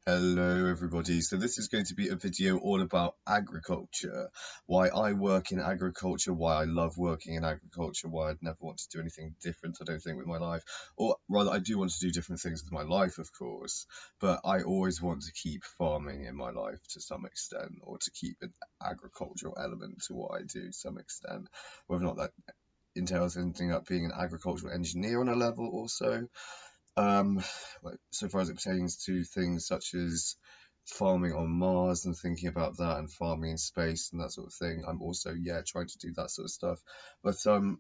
Hello, everybody. So, this is going to be a video all about agriculture, why I work in agriculture, why I love working in agriculture, why I'd never want to do anything different, I don't think, with my life. Or rather, I do want to do different things with my life, of course, but I always want to keep farming in my life to some extent, or to keep an agricultural element to what I do to some extent, whether or not that entails anything like being an agricultural engineer on a level also. Um, like so far as it pertains to things such as farming on Mars and thinking about that and farming in space and that sort of thing. I'm also, trying to do that sort of stuff. But and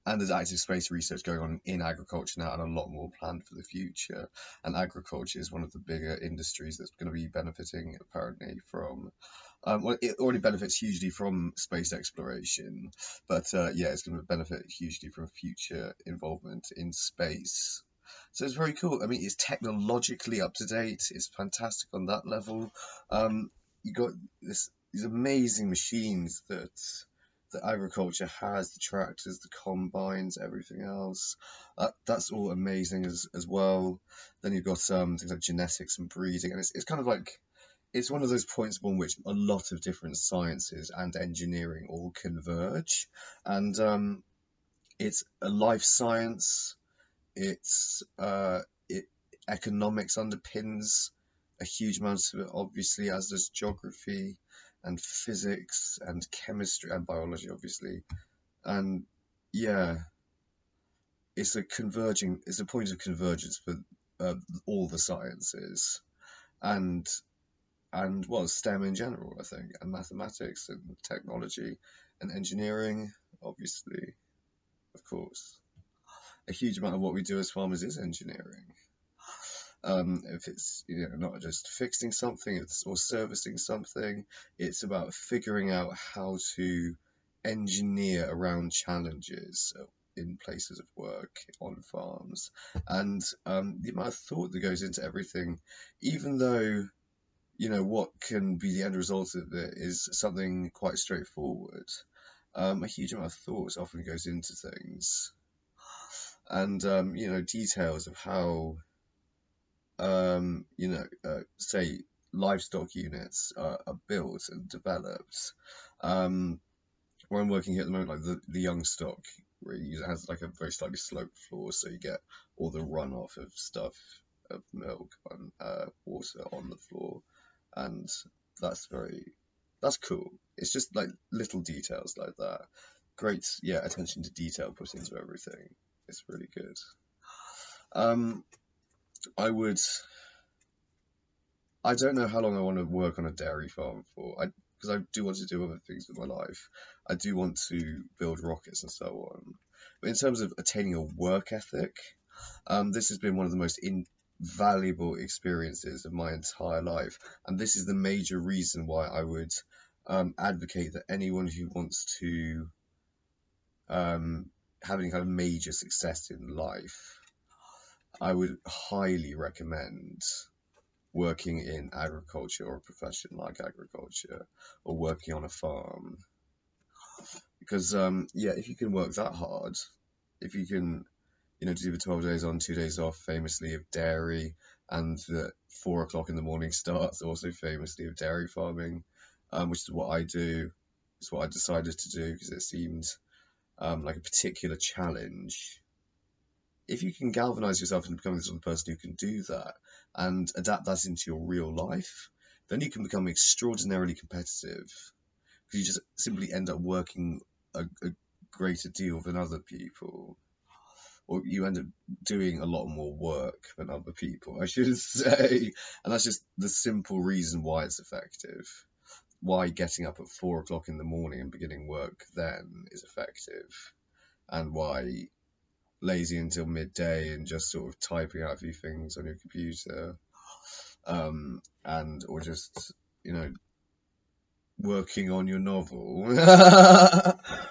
there's active space research going on in agriculture now and a lot more planned for the future. And agriculture is one of the bigger industries that's going to be benefiting apparently from well, it already benefits hugely from space exploration, but it's going to benefit hugely from future involvement in space. So it's very cool. I mean, it's technologically up to date. It's fantastic on that level. You got these amazing machines that agriculture has, the tractors, the combines, everything else. That's all amazing as well. Then you've got things like genetics and breeding, and it's kind of like it's one of those points upon which a lot of different sciences and engineering all converge, and it's a life science. It's it economics underpins a huge amount of it, obviously, as does geography and physics and chemistry and biology, obviously. And yeah, it's a point of convergence for all the sciences and well, STEM in general, I think, and mathematics and technology and engineering, obviously, of course. A huge amount of what we do as farmers is engineering. If it's not just fixing something or servicing something, it's about figuring out how to engineer around challenges in places of work on farms, and the amount of thought that goes into everything, even though what can be the end result of it is something quite straightforward. A huge amount of thought often goes into things, and details of how say livestock units are built and developed. Where I'm working here at the moment, like the young stock, where it has like a very slightly sloped floor, so you get all the runoff of stuff of milk and water on the floor, and that's cool. It's just like little details like that. Great, attention to detail put into everything. It's really good. Um, I would. I don't know how long I want to work on a dairy farm for. Because I do want to do other things with my life. I do want to build rockets and so on. But in terms of attaining a work ethic, this has been one of the most invaluable experiences of my entire life, and this is the major reason why I would advocate that anyone who wants to have any kind of major success in life, I would highly recommend working in agriculture or a profession like agriculture or working on a farm. Because if you can work that hard, if you can do the 12 days on, 2 days off, famously of dairy, and the 4 o'clock in the morning starts, also famously of dairy farming, which is what I do. It's what I decided to do because it seemed like a particular challenge. If you can galvanize yourself into becoming the sort of person who can do that and adapt that into your real life, then you can become extraordinarily competitive because you just simply end up working a greater deal than other people, or you end up doing a lot more work than other people, I should say. And that's just the simple reason why it's effective. Why getting up at 4 o'clock in the morning and beginning work then is effective, and why lazy until midday and just sort of typing out a few things on your computer, or just working on your novel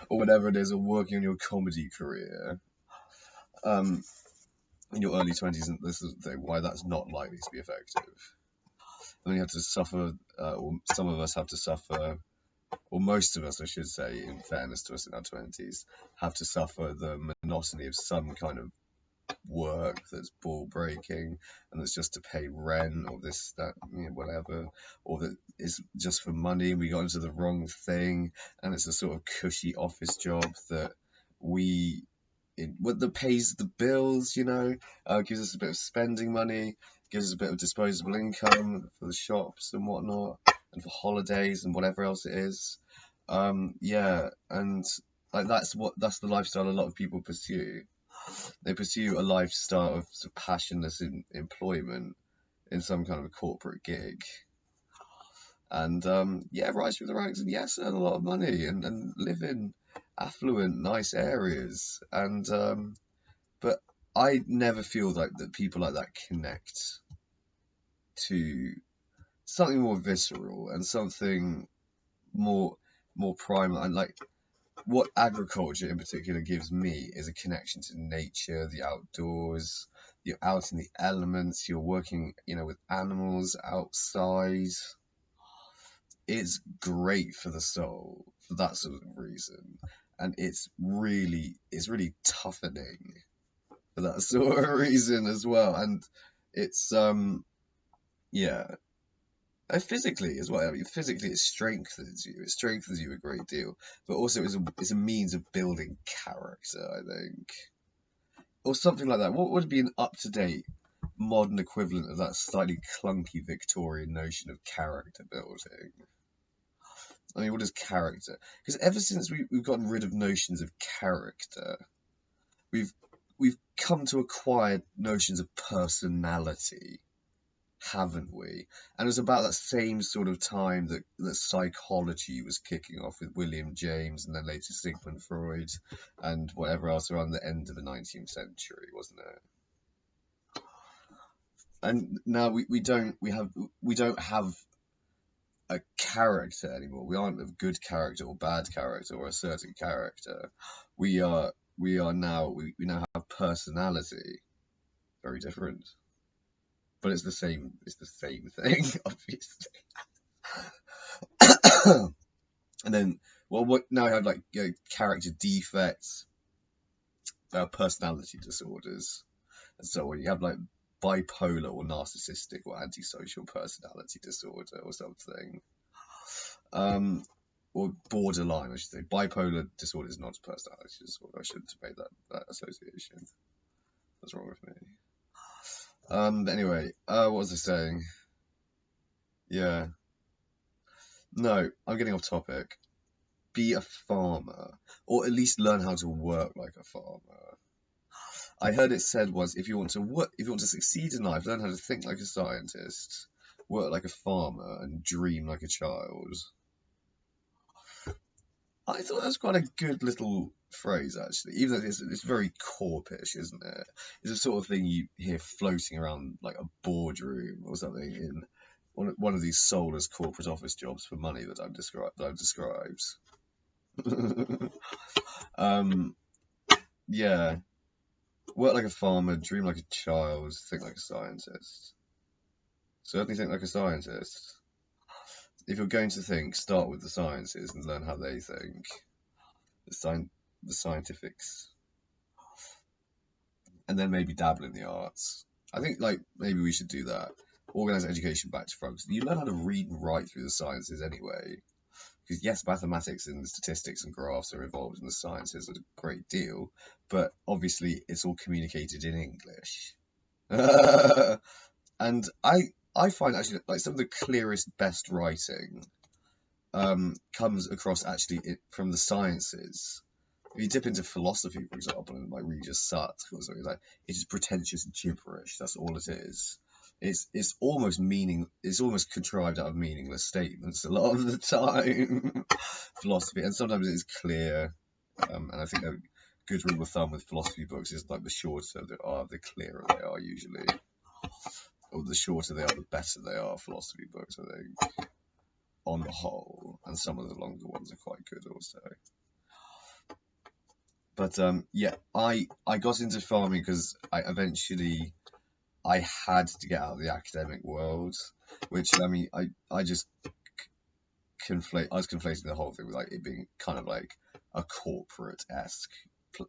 or whatever it is, or working on your comedy career in your early 20s, and this is the thing why that's not likely to be effective. And then you have to suffer, or some of us have to suffer, or most of us, I should say, in fairness to us in our 20s, have to suffer the monotony of some kind of work that's ball breaking and that's just to pay rent or this, that, whatever, or that is just for money. We got into the wrong thing, and it's a sort of cushy office job that that pays the bills, gives us a bit of spending money, gives us a bit of disposable income for the shops and whatnot, and for holidays and whatever else it is. Yeah, and like that's the lifestyle a lot of people pursue. They pursue a lifestyle of sort of passionless employment in some kind of a corporate gig. And rise through the ranks and yes, earn a lot of money and live in affluent, nice areas. And but I never feel like that people like that connect to something more visceral and something more primal. And like what agriculture in particular gives me is a connection to nature, the outdoors. You're out in the elements, you're working, with animals outside. It's great for the soul for that sort of reason. And it's really toughening for that sort of reason as well. And it's physically as well. I mean, physically it strengthens you. It strengthens you a great deal. But also it's a means of building character, I think. Or something like that. What would be an up-to-date modern equivalent of that slightly clunky Victorian notion of character building? I mean, what is character? Because ever since we've gotten rid of notions of character, we've come to acquire notions of personality, haven't we? And it was about that same sort of time that psychology was kicking off with William James and then later Sigmund Freud and whatever else around the end of the 19th century, wasn't it? And now we don't have a character anymore. We aren't of good character or bad character or a certain character. We now have personality. Very different. But it's the same thing, obviously. And then, what now we have like character defects, personality disorders, and so on. You have like bipolar or narcissistic or antisocial personality disorder or something. Or borderline, I should say. Bipolar disorder is not a personality disorder. I shouldn't have made that association. That's wrong with me. But anyway, what was I saying? Yeah. No, I'm getting off topic. Be a farmer, or at least learn how to work like a farmer. I heard it said once, if you want to succeed in life, learn how to think like a scientist, work like a farmer, and dream like a child. I thought that was quite a good little phrase, actually, even though it's very corpish, isn't it? It's the sort of thing you hear floating around like a boardroom or something in one of these soulless corporate office jobs for money that I've described. Yeah. Work like a farmer, dream like a child, think like a scientist. Certainly think like a scientist. If you're going to think, start with the sciences and learn how they think. The scientifics. And then maybe dabble in the arts. I think maybe we should do that. Organise education back to front. You learn how to read and write through the sciences anyway. Because yes, mathematics and statistics and graphs are involved in the sciences a great deal, but obviously it's all communicated in English. And I find actually like some of the clearest, best writing comes across actually from the sciences. If you dip into philosophy, for example, and like read just Sartre or something, like it is pretentious gibberish. That's all it is. It's almost contrived out of meaningless statements a lot of the time. Philosophy, and sometimes it's clear. And I think a good rule of thumb with philosophy books is like the shorter they are, the clearer they are usually. Or the shorter they are, the better they are. Philosophy books, I think, on the whole, and some of the longer ones are quite good also. But I got into farming because I had to get out of the academic world, which I mean I just was conflating the whole thing with like it being kind of like a corporate-esque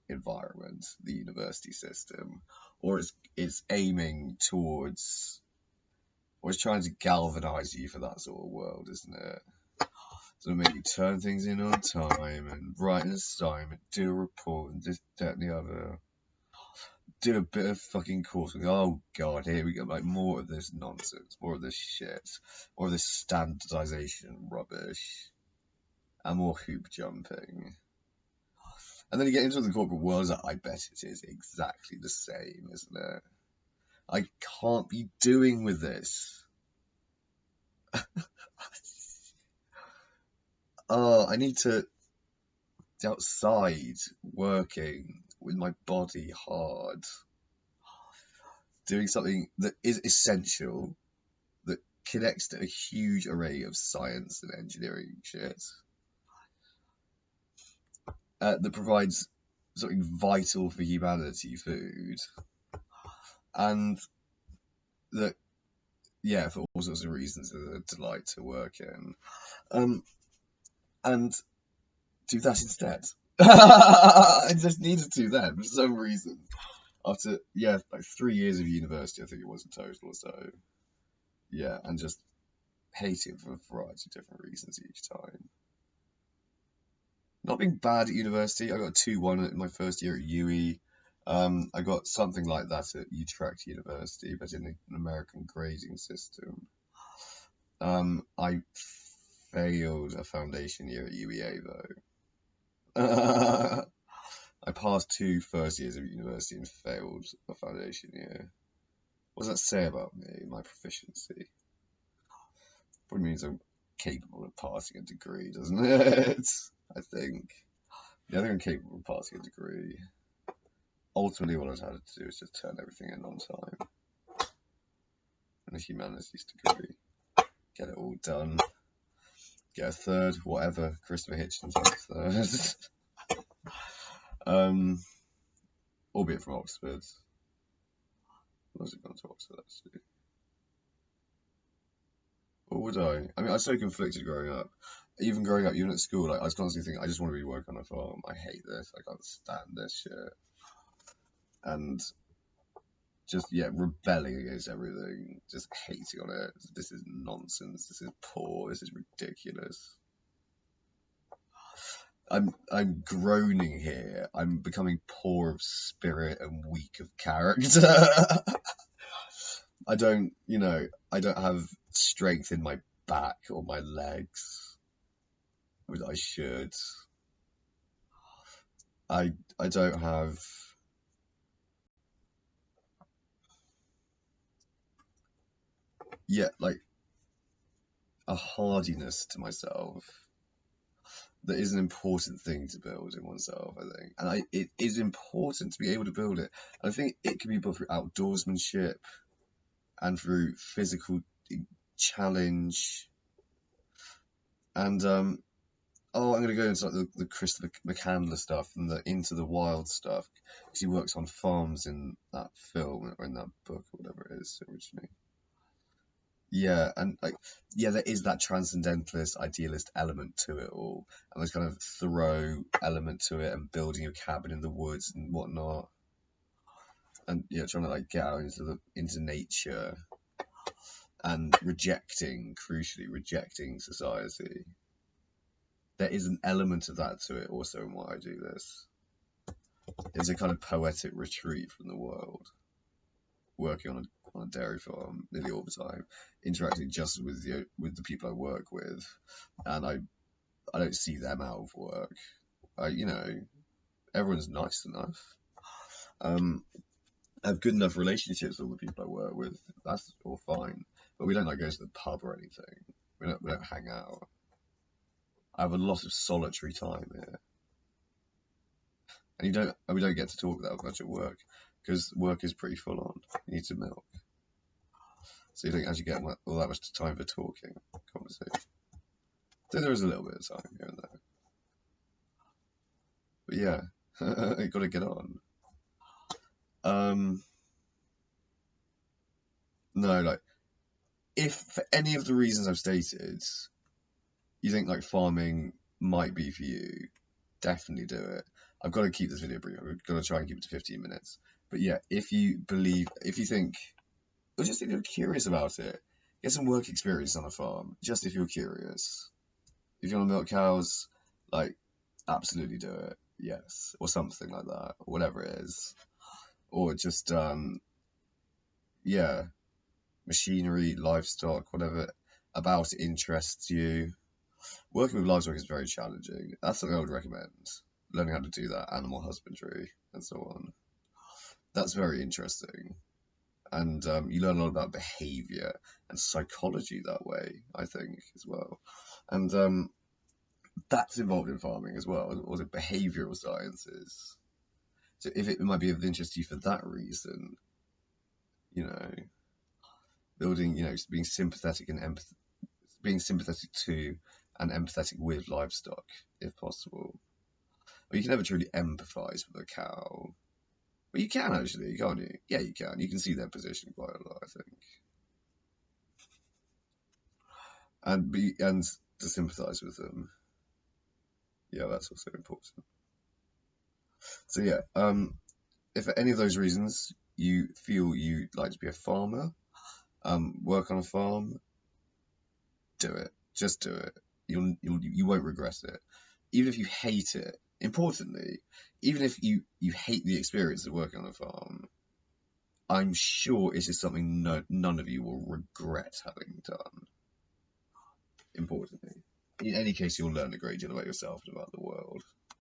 environment, the university system, or it's aiming towards, or it's trying to galvanize you for that sort of world, isn't it? So make you turn things in on time and write an assignment, do a report, and this, that, and the other. Do a bit of fucking coursework. Oh god, here we go. Like more of this nonsense, more of this shit, more of this standardization rubbish, and more hoop jumping. And then you get into the corporate world, I bet it is exactly the same, isn't it? I can't be doing with this. Oh, I need to be outside working with my body hard, doing something that is essential, that connects to a huge array of science and engineering shit, that provides something vital for humanity, food, and that, yeah, for all sorts of reasons, is a delight to work in. And do that instead. I just needed to then, for some reason. After, yeah, like 3 years of university, I think it was in total or so. Yeah, and just hating it for a variety of different reasons each time. Not being bad at university, I got a 2-1 in my first year at UE. I got something like that at Utrecht University, but in an American grading system. I failed a foundation year at UEA though. I passed 2 first years of university and failed a foundation year. What does that say about me, my proficiency? Probably means I'm capable of passing a degree, doesn't it? I think. Yeah, I think I'm capable of passing a degree. Ultimately, what I've had to do is just turn everything in on time. And a humanities degree. Get it all done. Get a third, whatever. Christopher Hitchens has a third. Albeit from Oxford. I was gone to Oxford, actually. Or would I? I mean, I was so conflicted growing up. Even growing up, even at school, like I was constantly thinking, I just want to be working on a farm. I hate this. I can't stand this shit. And just, yeah, rebelling against everything. Just hating on it. This is nonsense. This is poor. This is ridiculous. I'm groaning here. I'm becoming poor of spirit and weak of character. I don't have strength in my back or my legs, which I should. I don't have like a hardiness to myself that is an important thing to build in oneself, I think. And it is important to be able to build it. And I think it can be built through outdoorsmanship and through physical challenge. And I'm going to go into like the Christopher McCandless stuff and the Into the Wild stuff, because he works on farms in that film or in that book or whatever it is originally. Yeah, and there is that transcendentalist, idealist element to it all, and there's kind of Thoreau element to it, and building a cabin in the woods and whatnot, and trying to get out into nature, and crucially rejecting society. There is an element of that to it also in why I do this. It's a kind of poetic retreat from the world, working on a dairy farm nearly all the time, interacting just with the people I work with, and I don't see them out of work. Everyone's nice enough. I have good enough relationships with all the people I work with. That's all fine, but we don't go to the pub or anything. We don't hang out. I have a lot of solitary time here, and we don't get to talk that much at work, because work is pretty full on. You need to milk. So you don't actually get all that much time for talking, conversation. So there is a little bit of time here and there. But yeah, you got to get on. No, if for any of the reasons I've stated, you think farming might be for you, definitely do it. I've got to keep this video brief. I've got to try and keep it to 15 minutes. But yeah, if you think, or just if you're curious about it, get some work experience on a farm, just if you're curious. If you want to milk cows, like, absolutely do it, yes, or something like that, or whatever it is. Or just, yeah, machinery, livestock, whatever about it interests you. Working with livestock is very challenging. That's something I would recommend. Learning how to do that, animal husbandry, and so on. That's very interesting. And you learn a lot about behavior and psychology that way, I think, as well. And that's involved in farming as well, or the behavioral sciences. So if it might be of interest to you for that reason, you know, building, being sympathetic and being sympathetic to and empathetic with livestock, if possible. But you can never truly empathize with a cow. But you can actually, can't you? Yeah, you can. You can see their position quite a lot, I think. And to sympathise with them. Yeah, that's also important. So yeah, if for any of those reasons you feel you'd like to be a farmer, work on a farm, do it. Just do it. You won't regret it. Even if you hate it, importantly, even if you hate the experience of working on a farm, I'm sure it is something none of you will regret having done. Importantly. In any case, you'll learn a great deal about yourself and about the world.